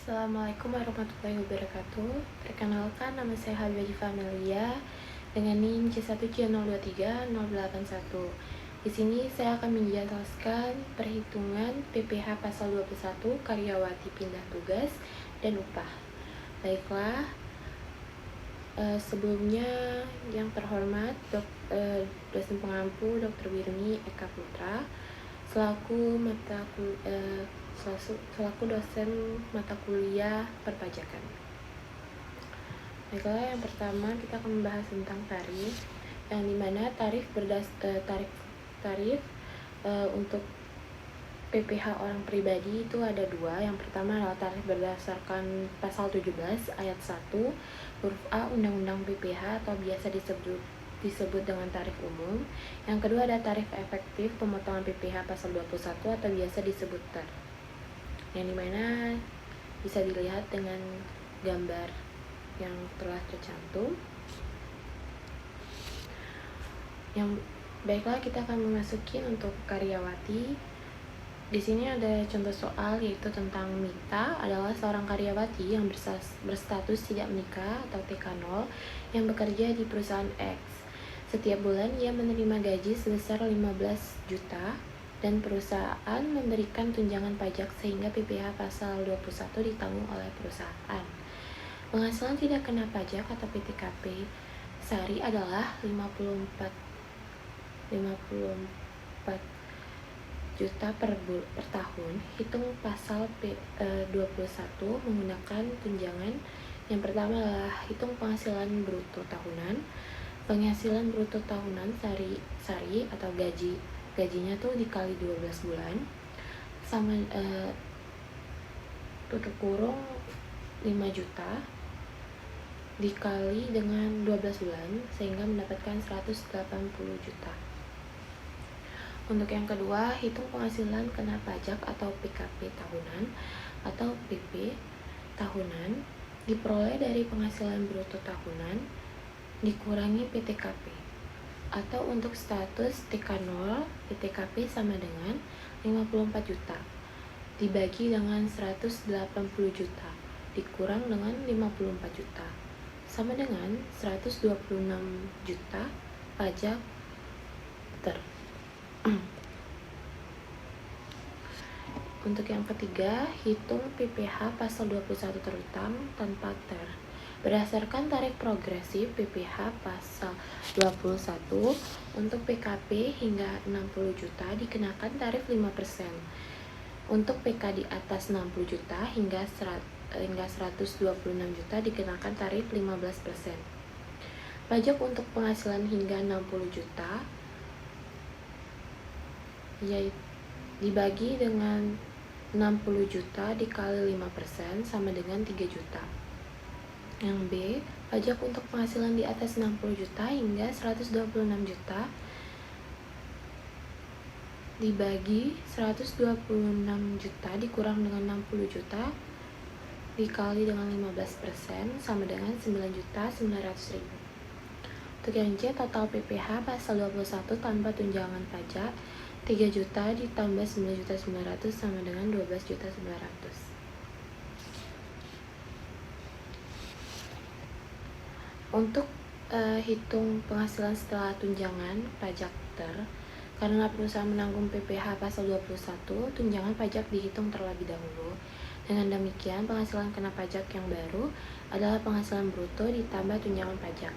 Assalamualaikum warahmatullahi wabarakatuh. Perkenalkan, nama saya Habibi Famelia dengan NIM C1J023-081. Di sini saya akan menjelaskan perhitungan PPh pasal 21 karyawati pindah tugas dan upah. Baiklah, sebelumnya yang terhormat dosen pengampu Dr. Wirni Eka Putra selaku dosen mata kuliah perpajakan. Baiklah, yang pertama kita akan membahas tentang tarif, yang dimana tarif untuk PPh orang pribadi itu ada dua. Yang pertama adalah tarif berdasarkan pasal 17 ayat 1 huruf A Undang-Undang PPh atau biasa disebut dengan tarif umum. Yang kedua ada tarif efektif pemotongan PPh pasal 21 atau biasa disebut TER, yang dimana bisa dilihat dengan gambar yang telah tercantum. Baiklah, kita akan memasuki untuk karyawati. Di sini ada contoh soal, yaitu tentang Mita adalah seorang karyawati yang berstatus tidak menikah atau TK0 yang bekerja di perusahaan X. Setiap bulan ia menerima gaji sebesar 15 juta dan perusahaan memberikan tunjangan pajak sehingga PPh pasal 21 ditanggung oleh perusahaan. Penghasilan tidak kena pajak atau PTKP Sari adalah 54 juta per tahun. Hitung pasal 21 menggunakan tunjangan. Yang pertama adalah hitung penghasilan bruto tahunan. Penghasilan bruto tahunan Sari atau gajinya tuh dikali 12 bulan sama tutup kurung 5 juta dikali dengan 12 bulan sehingga mendapatkan 180 juta. Untuk yang kedua, hitung penghasilan kena pajak atau PKP tahunan atau PP tahunan diperoleh dari penghasilan bruto tahunan dikurangi PTKP, atau untuk status TK0 PTKP sama dengan 54 juta dibagi dengan 180 juta dikurang dengan 54 juta sama dengan 126 juta pajak TER. Untuk yang ketiga, hitung PPh pasal 21 terutang tanpa TER. Berdasarkan tarif progresif PPh pasal 21 untuk PKP hingga 60 juta dikenakan tarif 5%. Untuk PK di atas 60 juta hingga 126 juta dikenakan tarif 15%. Pajak untuk penghasilan hingga 60 juta yaitu dibagi dengan 60 juta dikali 5% sama dengan 3 juta. Yang B, pajak untuk penghasilan di atas 60 juta hingga 126 juta dibagi 126 juta dikurang dengan 60 juta dikali dengan 15% sama dengan 9.900.000. Untuk yang C, total PPh pasal 21 tanpa tunjangan pajak 3 juta ditambah 9.900 sama dengan 12.900. Untuk hitung penghasilan setelah tunjangan pajak TER, karena perusahaan menanggung PPh pasal 21, tunjangan pajak dihitung terlebih dahulu. Dengan demikian, penghasilan kena pajak yang baru adalah penghasilan bruto ditambah tunjangan pajak.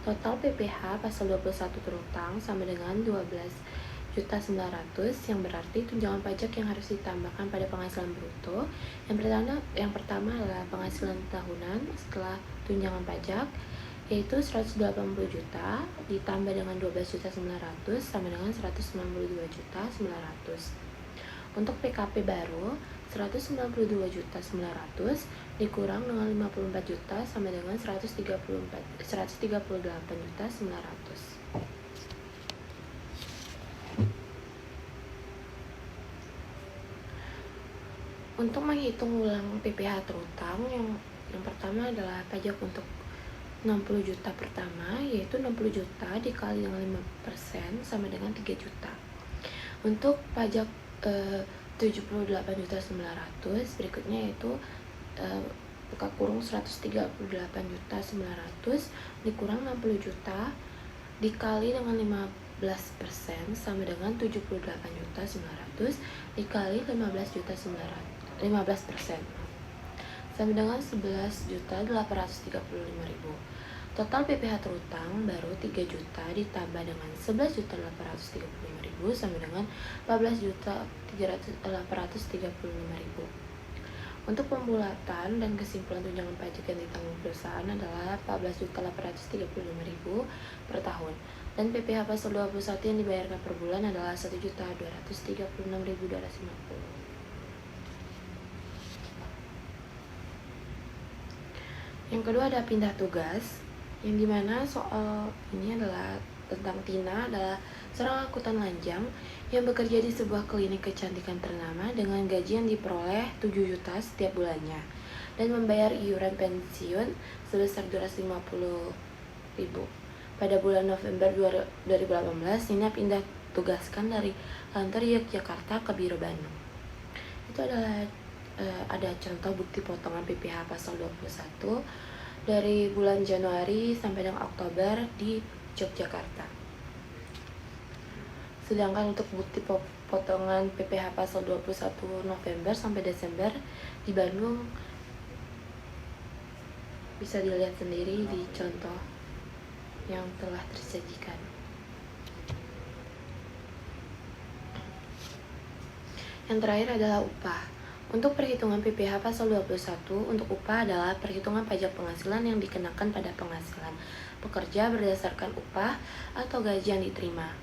Total PPh pasal 21 terutang sama dengan 12.900, yang berarti tunjangan pajak yang harus ditambahkan pada penghasilan bruto. Yang pertama adalah penghasilan tahunan setelah tunjangan pajak, yaitu 180 juta ditambah dengan 12.900 sama dengan 192.900. Untuk PKP baru 192.900 dikurang dengan 54 juta sama dengan 138.900. Untuk menghitung ulang PPh terutang, yang pertama adalah pajak untuk 60 juta pertama, yaitu 60 juta dikali dengan 5% sama dengan 3 juta. Untuk pajak 78.900 berikutnya yaitu buka kurung 138.900 dikurang 60 juta dikali dengan 15% sama dengan 78.900 dikali 15% sama dengan 11.835.000. Total PPh terutang baru 3 juta ditambah dengan 11.835.000 sama dengan 14.835.000. Untuk pembulatan dan kesimpulan tunjangan pajak yang ditanggung perusahaan adalah 14.835.000 per tahun. Dan PPh pasal 21 yang dibayarkan per bulan adalah 1.236.250. Yang kedua ada pindah tugas, yang dimana soal ini adalah tentang Tina adalah seorang akuntan lanjang yang bekerja di sebuah klinik kecantikan ternama dengan gaji yang diperoleh 7 juta setiap bulannya dan membayar iuran pensiun sebesar 250.000. Pada bulan November 2018, Nina pindah tugaskan dari kantor Yogyakarta ke Biro Bandung. Itu adalah ada contoh bukti potongan PPh pasal 21 dari bulan Januari sampai dengan Oktober di Yogyakarta. Sedangkan untuk bukti potongan PPh pasal 21 November sampai Desember di Bandung bisa dilihat sendiri di contoh yang telah tersajikan. Yang terakhir adalah upah. Untuk perhitungan PPh pasal 21, untuk upah adalah perhitungan pajak penghasilan yang dikenakan pada penghasilan pekerja berdasarkan upah atau gaji yang diterima.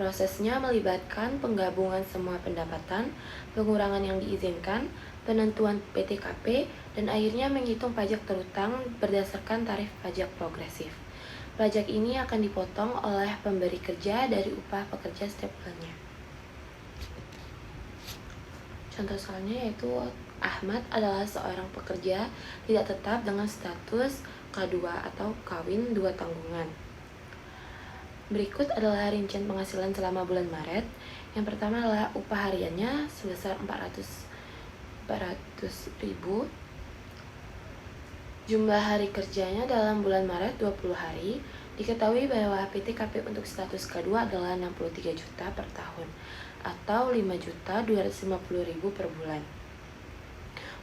Prosesnya melibatkan penggabungan semua pendapatan, pengurangan yang diizinkan, penentuan PTKP, dan akhirnya menghitung pajak terutang berdasarkan tarif pajak progresif. Pajak ini akan dipotong oleh pemberi kerja dari upah pekerja setiap bulannya. Contoh soalnya yaitu Ahmad adalah seorang pekerja tidak tetap dengan status K2 atau kawin 2 tanggungan. Berikut adalah rincian penghasilan selama bulan Maret. Yang pertama adalah upah hariannya sebesar 400.000. Jumlah hari kerjanya dalam bulan Maret 20 hari. Diketahui bahwa PTKP untuk status K2 adalah 63 juta per tahun atau 5.250.000 per bulan.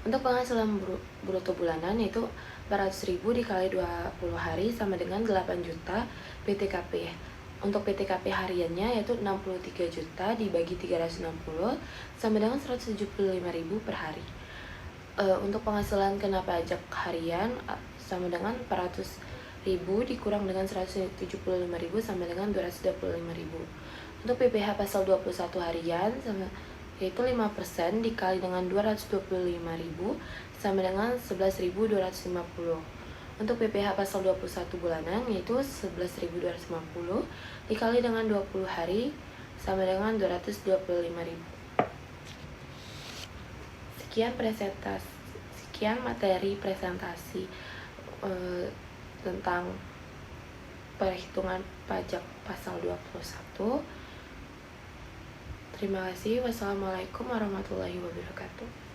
Untuk penghasilan bruto bulanan yaitu 400.000 dikali 20 hari sama dengan 8 juta PTKP. Untuk PTKP hariannya yaitu 63 juta dibagi 360 sama dengan 175.000 per hari. Untuk penghasilan kena pajak harian sama dengan 400.000 dikurang dengan 175.000 sama dengan 225.000. Untuk PPh pasal 21 harian yaitu 5% dikali dengan 225.000 sama dengan 11.250. Untuk PPh pasal 21 bulanan yaitu 11.250 dikali dengan 20 hari sama dengan 225.000. Sekian materi presentasi tentang perhitungan pajak pasal 21. Terima kasih. Wassalamualaikum warahmatullahi wabarakatuh.